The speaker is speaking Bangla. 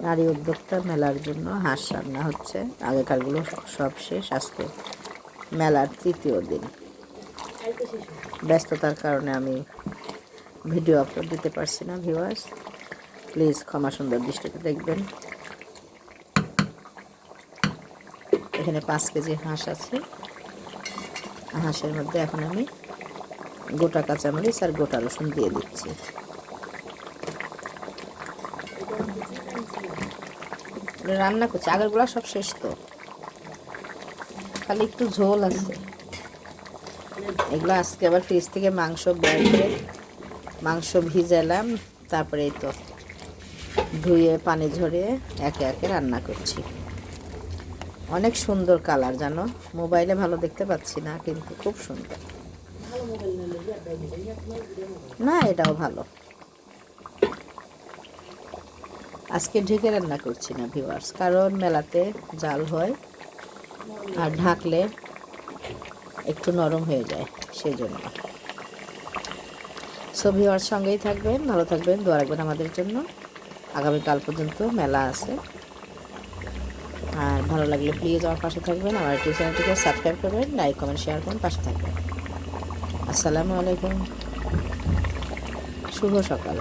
নারী উদ্যোক্তা মেলার জন্য হাঁস রান্না হচ্ছে। আগেকারগুলো সব শেষ, আজকে মেলার তৃতীয় দিন। ব্যস্ততার কারণে আমি ভিডিও আপলোড দিতে পারছি না ভিউয়ার্স, প্লিজ ক্ষমা সুন্দর দৃষ্টিতে দেখবেন। এখানে 5 কেজি হাঁস আছে। হাঁসের মধ্যে এখন আমি গোটা কাঁচামরিচ আর গোটা রসুন দিয়ে দিচ্ছি। রান্না করছি, আগেরগুলো সব শেষ, তো খালি একটু ঝোল আছে। এগুলো আজকে আবার ফ্রিজ থেকে মাংস বের করে মাংস ভিজালাম, তারপরে এই তো ধুয়ে পানি ঝরিয়ে একে একে রান্না করছি। অনেক সুন্দর কালার, জানো, মোবাইলে ভালো দেখতে পাচ্ছি না, কিন্তু খুব সুন্দর। না, এটাও ভালো। আজকে ঢেকে রান্না করছি না ভিউয়ার্স, কারণ মেলাতে জাল হয় আর ঢাকলে একটু নরম হয়ে যায়, সেই জন্য। সো ভিউয়ার্স, সঙ্গেই থাকবেন, ভালো থাকবেন, দোয়া রাখবেন আমাদের জন্য। আগামীকাল পর্যন্ত মেলা আছে। আর ভালো লাগলে প্লিজ আমার পাশে থাকবেন, আমার ইউটিউব চ্যানেলটিকে সাবস্ক্রাইব করবেন, লাইক কমেন্ট শেয়ার করুন, পাশে থাকবেন। আসসালামু আলাইকুম, শুভ সকাল।